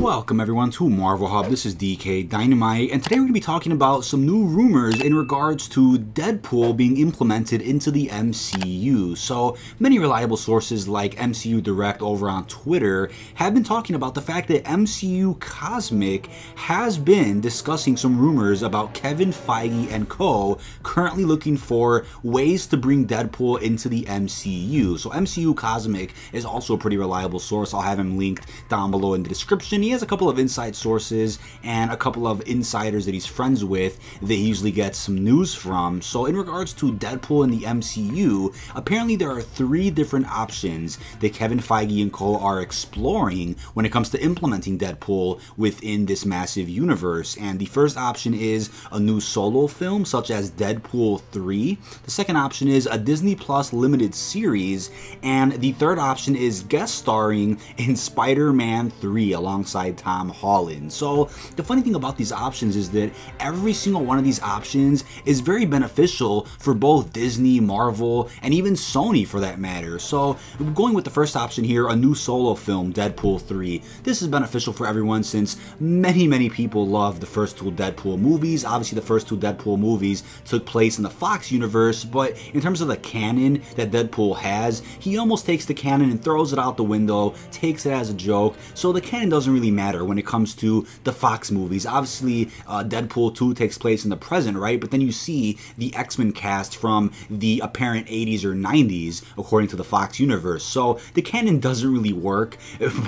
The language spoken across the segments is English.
Welcome everyone to Marvel Hub. This is DK Dynamite, and today we're going to be talking about some new rumors in regards to Deadpool being implemented into the MCU. So many reliable sources like MCU Direct over on Twitter have been talking about the fact that MCU Cosmic has been discussing some rumors about Kevin Feige and co. currently looking for ways to bring Deadpool into the MCU. So MCU Cosmic is also a pretty reliable source. I'll have him linked down below in the description. He has a couple of inside sources and a couple of insiders that he's friends with that he usually gets some news from. So in regards to Deadpool in the MCU, apparently there are 3 different options that Kevin Feige and co. are exploring when it comes to implementing Deadpool within this massive universe. And the first option is a new solo film such as Deadpool 3. The second option is a Disney Plus limited series. And the third option is guest starring in SpiderMan 3 alongside Tom Holland. So the funny thing about these options is that every single one of these options is very beneficial for both Disney, Marvel, and even Sony for that matter. So going with the first option here, a new solo film, Deadpool 3. This is beneficial for everyone since many people love the first 2 Deadpool movies. Obviously the first 2 Deadpool movies took place in the Fox universe, but in terms of the canon that Deadpool has, he almost takes the canon and throws it out the window, takes it as a joke. So the canon doesn't really matter when it comes to the Fox movies. Obviously, Deadpool 2 takes place in the present, right? But then you see the X-Men cast from the apparent 80s or 90s, according to the Fox universe. So the canon doesn't really work,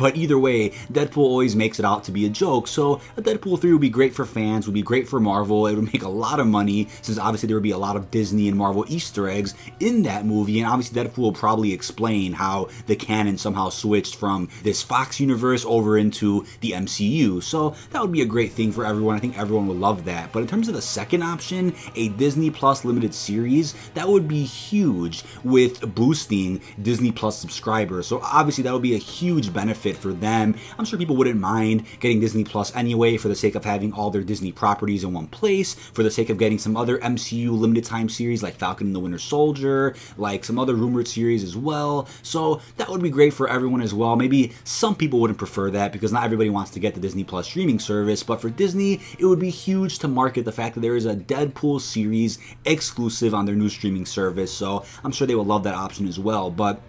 but either way, Deadpool always makes it out to be a joke. So a Deadpool 3 would be great for fans, would be great for Marvel. It would make a lot of money, since obviously there would be a lot of Disney and Marvel Easter eggs in that movie, and obviously Deadpool will probably explain how the canon somehow switched from this Fox universe over into the MCU. So that would be a great thing for everyone. I think everyone would love that. But in terms of the second option, a Disney Plus limited series, that would be huge with boosting Disney Plus subscribers. So obviously that would be a huge benefit for them. I'm sure people wouldn't mind getting Disney Plus anyway for the sake of having all their Disney properties in one place, for the sake of getting some other MCU limited time series like Falcon and the Winter Soldier, like some other rumored series as well. So that would be great for everyone as well. Maybe some people wouldn't prefer that because not everybody wants to get the Disney Plus streaming service, but for Disney, it would be huge to market the fact that there is a Deadpool series exclusive on their new streaming service. So I'm sure they will love that option as well. But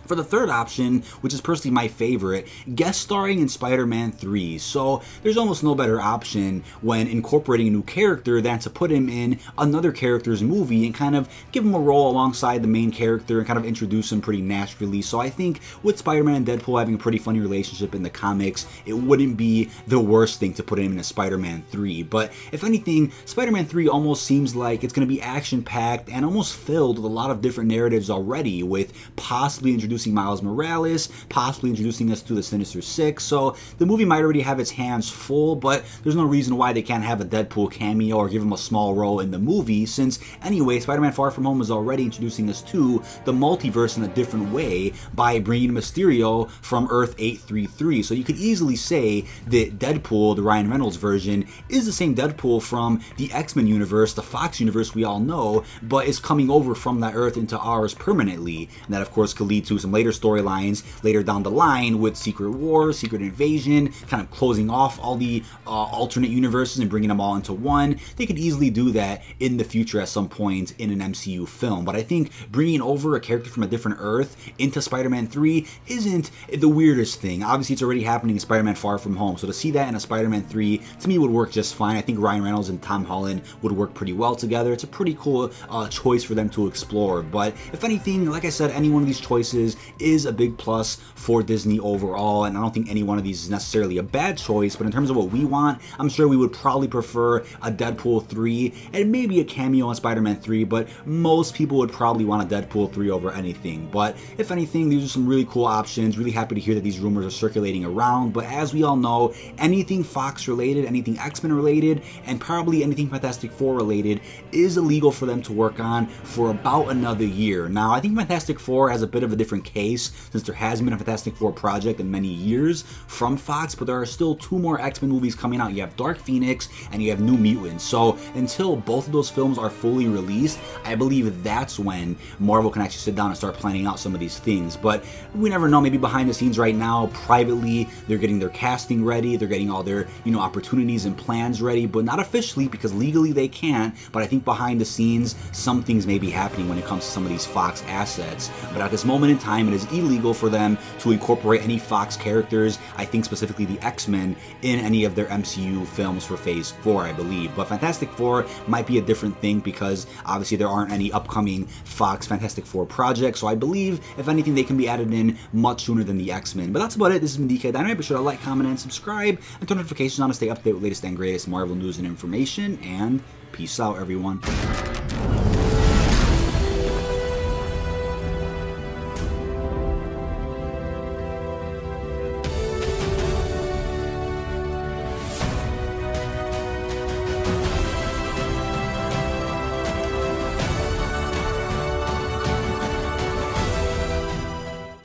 for the third option, which is personally my favorite, guest starring in Spider-Man 3. So there's almost no better option when incorporating a new character than to put him in another character's movie and kind of give him a role alongside the main character and kind of introduce him pretty naturally. So I think with Spider-Man and Deadpool having a pretty funny relationship in the comics, it wouldn't be the worst thing to put him in a Spider-Man 3. But if anything, Spider-Man 3 almost seems like it's going to be action-packed and almost filled with a lot of different narratives already, with possibly introducing Miles Morales, possibly introducing us to the Sinister Six. So the movie might already have its hands full, but there's no reason why they can't have a Deadpool cameo or give him a small role in the movie, since anyway, Spider-Man Far From Home is already introducing us to the multiverse in a different way by bringing Mysterio from Earth 833. So you could easily say that Deadpool, the Ryan Reynolds version, is the same Deadpool from the X-Men universe, the Fox universe we all know, but is coming over from that Earth into ours permanently. And that of course could lead to some later storylines later down the line with Secret Wars, Secret Invasion, kind of closing off all the alternate universes and bringing them all into one. They could easily do that in the future at some point in an MCU film. But I think bringing over a character from a different Earth into Spider-Man 3 isn't the weirdest thing. Obviously, it's already happening in Spider-Man Far From Home, so to see that in a Spider-Man 3, to me, would work just fine. I think Ryan Reynolds and Tom Holland would work pretty well together. It's a pretty cool choice for them to explore. But if anything, like I said, any one of these choices is a big plus for Disney overall, and I don't think any one of these is necessarily a bad choice, but in terms of what we want, I'm sure we would probably prefer a Deadpool 3 and maybe a cameo in Spider-Man 3, but most people would probably want a Deadpool 3 over anything. But if anything, these are some really cool options. Really happy to hear that these rumors are circulating around, but as we all know, anything Fox related, anything X-Men related, and probably anything Fantastic Four related is illegal for them to work on for about another year. Now, I think Fantastic Four has a bit of a different case, since there hasn't been a Fantastic Four project in many years from Fox, but there are still 2 more X-Men movies coming out. You have Dark Phoenix and you have New Mutants. So until both of those films are fully released, I believe that's when Marvel can actually sit down and start planning out some of these things. But we never know. Maybe behind the scenes right now, privately, they're getting their casting ready, they're getting all their, opportunities and plans ready, but not officially because legally they can't. But I think behind the scenes, some things may be happening when it comes to some of these Fox assets. But at this moment in time, it is illegal for them to incorporate any Fox characters, I think specifically the X-Men, in any of their MCU films for Phase 4, I believe. But Fantastic Four might be a different thing because obviously there aren't any upcoming Fox Fantastic Four projects, so I believe, if anything, they can be added in much sooner than the X-Men. But that's about it. This has been DK Dynamite. Be sure to like, comment, and subscribe, and turn notifications on to stay up to date with latest and greatest Marvel news and information, and peace out, everyone.